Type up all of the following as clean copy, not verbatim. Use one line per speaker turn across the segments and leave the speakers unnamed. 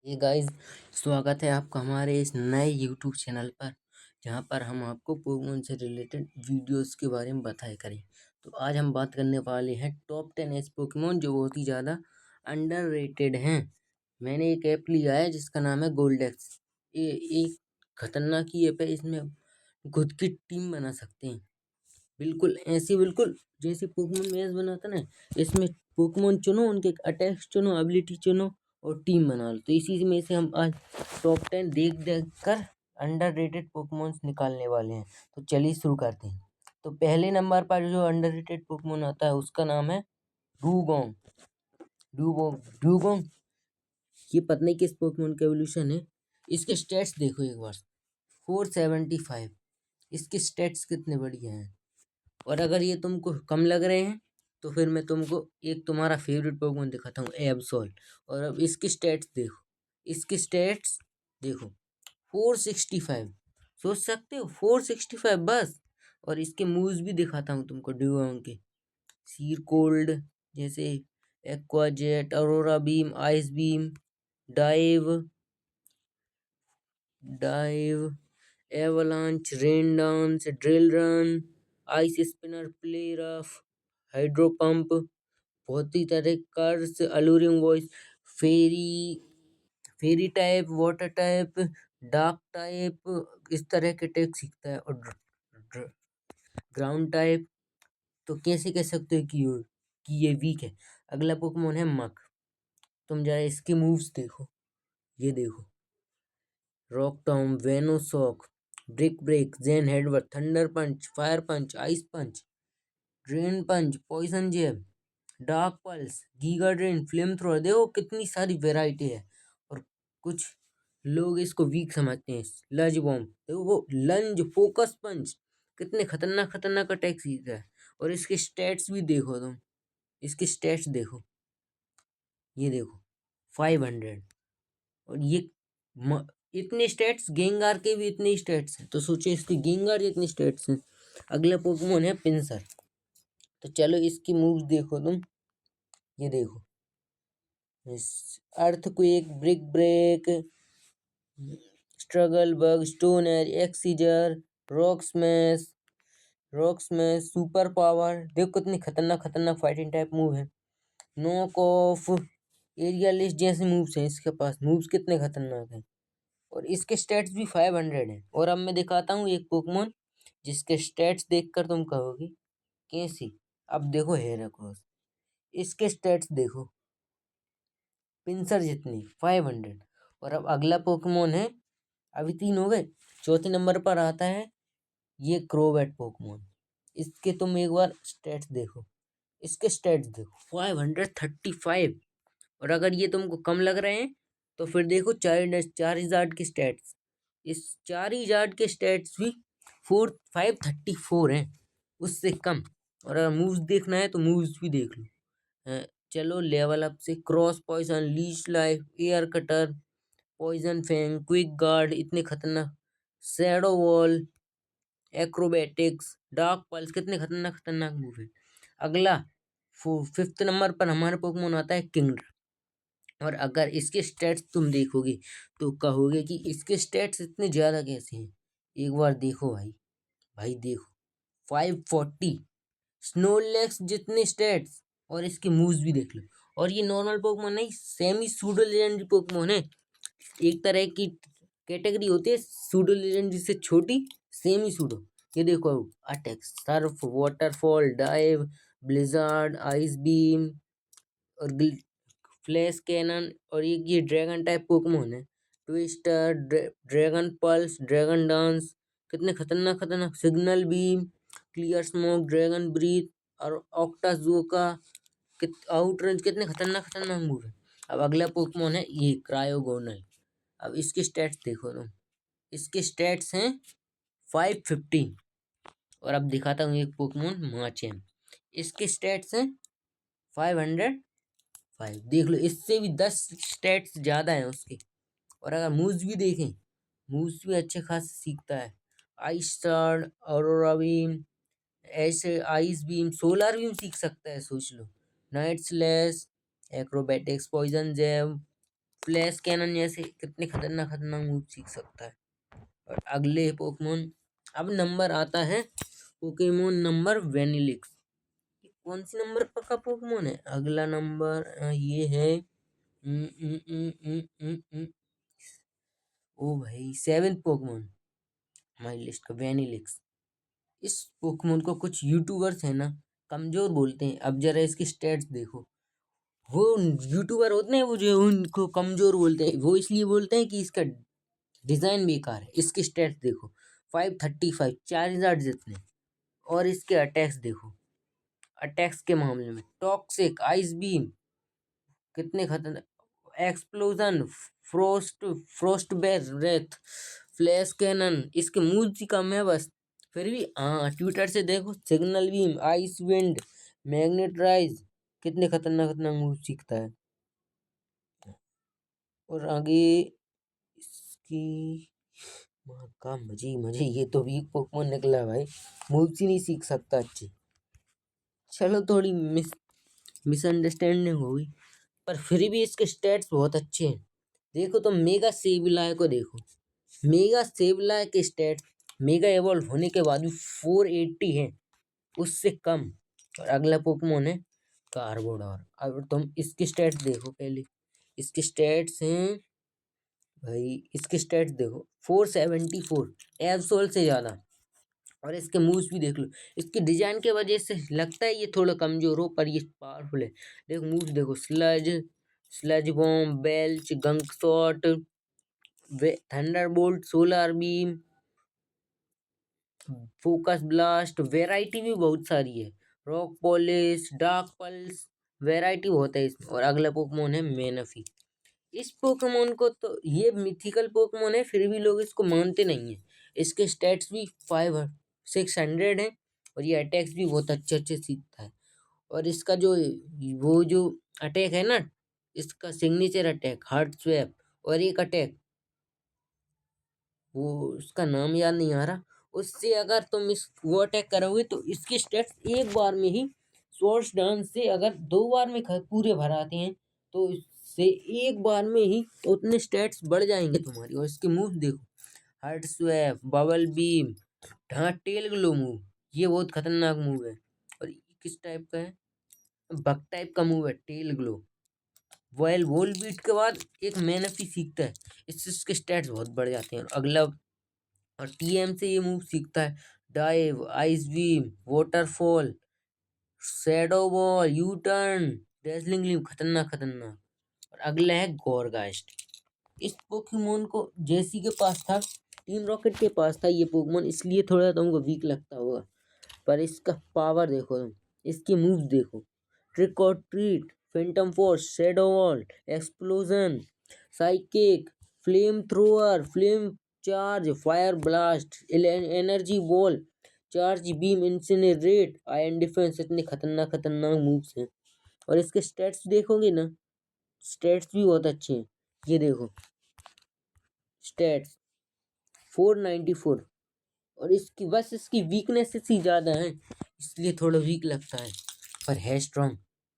ये गाइस, स्वागत है आपका हमारे इस नए यूट्यूब चैनल पर, जहां पर हम आपको पोकेमोन से रिलेटेड वीडियोस के बारे में बताया करें। तो आज हम बात करने वाले हैं टॉप 10 ऐसे पोकेमोन जो बहुत ही ज़्यादा अंडररेटेड हैं। मैंने एक ऐप लिया है जिसका नाम है गोल्डेक्स। ये एक खतरनाक ही ऐप है। इसमें खुद की टीम बना सकते हैं, बिल्कुल जैसे पोकेमोन मैच बनाता ना। इसमें पोकेमोन चुनो, उनके अटैक्स चुनो, एबिलिटी चुनो और टीम बना लो। तो इसी में से हम आज टॉप 10 देख देख कर अंडररेटेड पोकेमोन्स निकालने वाले हैं। तो चलिए शुरू करते हैं। तो पहले नंबर पर जो अंडररेटेड पोकेमोन आता है उसका नाम है डूगोंग। डूगोंग डूगोंग ये पता नहीं किस पोकेमोन का एवोल्यूशन है। इसके स्टेट्स देखो एक बार। 475। इसके स्टेट्स कितने बढ़िया हैं। और अगर ये तुमको कम लग रहे हैं तो फिर मैं तुमको एक तुम्हारा फेवरेट पोकेमोन दिखाता हूँ, एब्सोल। और अब इसकी स्टेट्स देखो। इसकी स्टेट्स देखो, 465। सोच सकते हो 465 बस। और इसके मूव्स भी दिखाता हूँ तुमको ड्यूओंग के। सीर कोल्ड, जैसे aqua jet, aurora beam, ice beam, dive dive avalanche, rain dance, drill run, ice spinner, play rough, hydro pump, बहुत ही तरह curse, alluring voice, fairy fairy type, water type, dark type, इस तरह के tag सीखता है। और ग्राउंड टाइप। तो कैसे कह सकते हो कि ये वीक है। अगला पोकेमोन है मक। तुम जरा इसके मूव्स देखो। ये देखो, rock tomb, venoshock, brick break, zen headbutt, thunder punch, fire punch, ice punch, drain punch, poison jab, dark pulse, giga drain, flamethrower. देखो कितनी सारी वेराइटी है। और कुछ लोग इसको वीक समझते हैं। लंज बॉम्ब देखो, वो लंज फोकस पंच, कितने खतरनाक खतरनाक अटैक सीखता है। और इसके स्टेट्स भी देखो तुम। इसके स्टेट्स देखो, ये देखो 500। और ये इतने स्टेट्स, गेंगार के भी इतने स्टेट्स हैं। तो सोचो इसके गेंगार जितने स्टेट्स हैं। अगला पोकेमोन है पिंसर। तो चलो इसकी मूव्स देखो तुम। ये देखो, earthquake, brick break, struggle bug, stone edge, एक्सीजर, रॉक स्मैश, सुपर पावर। देखो कितनी खतरनाक खतरनाक फाइटिंग टाइप मूव है। नॉक ऑफ, एरिया लिस्ट जैसे मूव्स हैं इसके पास। मूव्स कितने खतरनाक हैं। और इसके स्टेट्स भी 500 हैं। और अब मैं दिखाता हूँ एक पोकेमोन जिसके स्टेट्स देखकर तुम कहोगे कैसी। अब देखो हेराक्रोस, इसके स्टेट्स देखो, पिंसर जितनी 500। और अब अगला पोकेमोन है, अभी 3 हो गए। चौथे नंबर पर आता है ये क्रोवेट पोकेमोन। इसके तुम एक बार स्टेट्स देखो। इसके स्टेट्स देखो 535। और अगर ये तुमको कम लग रहे हैं तो फिर देखो चार के स्टेट्स। इस चार के स्टेट्स भी 534 हैं, उससे कम। और अगर मूव्स देखना है तो मूव्स भी देख लो। चलो लेवल अप से cross poison, leech life, air cutter, poison fang, quick guard, इतने खतरनाक, shadow wall, acrobatics, dark pulse, कितने खतरनाक खतरनाक मूव है। अगला 5th नंबर पर हमारा पोकेमोन आता है किंगडर। और अगर इसके स्टेट्स तुम देखोगे तो कहोगे कि इसके स्टेट्स इतने ज्यादा कैसे हैं। एक बार देखो भाई, भाई देखो 540, स्नोलेक्स जितने स्टेट्स। और इसके मूव्स भी देख लो। और ये नॉर्मल पोकेमोन नहीं, सेमी सूडो लेजेंडरी पोकेमोन है। एक तरह की कैटेगरी होती है सूडो लेजेंडरी से छोटी, सेमी सूडो। ये देखो, attack, surf, waterfall, dive, blizzard, ice beam और फ्लैश कैनन। और ये ड्रैगन टाइप पोकेमोन है। Twister, dragon pulse, dragon dance, कितने खतरनाक खतरनाक, signal beam, clear smoke, dragon breath और ऑक्टाजोका, आउटरेंज, कितने खतरनाक खतरनाक मूव है। अब अगला पोकेमोन है ये क्रायोगोनल। अब इसके स्टेट्स देखो तुम। इसके स्टेट्स हैं 515। और अब दिखाता हूँ एक पोकेमोन माचेम। इसके स्टेट्स हैं 505। देख लो, इससे भी 10 स्टेट्स ज्यादा हैं उसके। और अगर मूव्स भी देखें, मूव्स भी अच्छे खास सीखता है। आइस स्टार, ऑरोरा बीम, ऐसे आइस बीम, सोलर बीम सीख सकता है, सोच लो। नाइट स्लैश, एक्रोबैटिक्स, पॉइजन जैब, फ्लैश कैनन जैसे कितने खतरनाक खतरनाक मूव सीख सकता है। और अगले पोकेमोन, अब नंबर आता है पोकेमोन नंबर वेनिलिक्स। कौन सी नंबर का पोकेमोन है? अगला नंबर ये है ओ भाई 7th पोकेमोन हमारी लिस्ट का वेनिलिक्स। इस पोकेमोन को कुछ यूट्यूबर्स है ना कमजोर बोलते हैं। अब जरा इसकी स्टेट्स देखो। वो यूट्यूबर होते हैं वो जो उनको कमजोर बोलते हैं, वो इसलिए बोलते हैं कि इसका डिजाइन बेकार है। इसके स्टेट्स देखो, 535, 4000 जितने। और इसके अटैक्स देखो, अटैक्स के मामले में टॉक्सिक, आइस बीम, कितने खतरनाक, explosion, frost, frost breath, flash cannon. इसके मूव ही कम है बस, फिर भी हाँ ट्विटर से देखो, signal beam, ice wind, magnetize, कितने खतरनाक खतरनाक मूव सीखता है। और आगे इसकी माँ का मजे मजे, ये तो वीक पोकेमोन निकला भाई, मूव्स ही नहीं सीख सकता अच्छे। चलो थोड़ी मिसअंडरस्टैंडिंग हो गई, पर फिर भी इसके स्टेट्स बहुत अच्छे हैं। देखो तो मेगा सेविलाय को देखो, मेगा सेविलाय के स्टेट्स मेगा एवॉल्व होने के बाद भी 480 है, उससे कम। और अगला पोकेमोन है कार्बोडोर। अब तुम इसके स्टेट्स देखो पहले, इसके स्टेट्स हैं भाई, इसके स्टेट्स देखो 474, एब्सोल से ज्यादा। और इसके मूव्स भी देख लो, इसकी डिजाइन के वजह से लगता है ये थोड़ा कमजोर हो, पर ये पावरफुल है। देखो मूव्स देखो, sludge, sludge bomb, belch, gunk shot, thunderbolt, solar beam, focus blast. Variety भी बहुत सारी है, rock polish, dark pulse, variety बहुत है इसमें। और अगला पोकेमोन है मेनफी। इस पोकेमोन को तो, ये मिथिकल पोकेमोन है फिर भी लोग इसको मानते नहीं है। इसके स्टेट्स भी 600 है, और ये अटैक्स भी बहुत अच्छे अच्छे सीखता है। और इसका जो वो जो अटैक है ना, इसका सिग्नेचर अटैक हार्ट स्वैप, और एक अटैक वो उसका नाम याद नहीं आ रहा, उससे अगर तुम इस वो अटैक करोगे तो इसके स्टेट्स एक बार में ही, सोर्स डांस से अगर 2 बार में पूरे भर आते हैं तो इससे एक बार में ही उतने स्टेट्स बढ़ जाएंगे तुम्हारी। और इसके मूव देखो, हार्ट स्वैप, बबल बीम, हाँ टेल ग्लो मूव, ये बहुत खतरनाक मूव है। और ये किस टाइप का है? बग टाइप का मूव है टेल ग्लो। वॉयल वोल बीट के बाद एक मैनफी सीखता है, इससे इसके स्टेट्स बहुत बढ़ जाते हैं। और अगला, और टीएम से ये मूव सीखता है dive, ice beam, waterfall, shadow ball, U turn, dazzling leave, खतरनाक खतरनाक। और अगला है गॉर्गास्ट। इस पोकेमोन को जेसी के पास था, टीम रॉकेट के पास था ये पोकेमोन, इसलिए थोड़ा तुमको वीक लगता होगा, पर इसका पावर देखो तुम, इसकी मूव्स देखो, ट्रिक और treat, Phantom force, shadow wall, explosion, psychic, flame thrower, flame charge, fire blast, energy ball, charge beam, incinerate, iron defence. इतने खतरनाक खतरनाक मूव्स हैं। और इसके स्टेट्स देखोगे ना, स्टेट्स भी बहुत अच्छे हैं। ये देखो स्टेट्स 494, और इसकी बस इसकी वीकनेसेस ही ज़्यादा हैं, इसलिए थोड़ा वीक लगता है, पर है स्ट्रांग।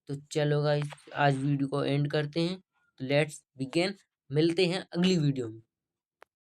तो चलो गाइस, आज वीडियो को एंड करते हैं। तो लेट्स बिगिन, मिलते हैं अगली वीडियो में।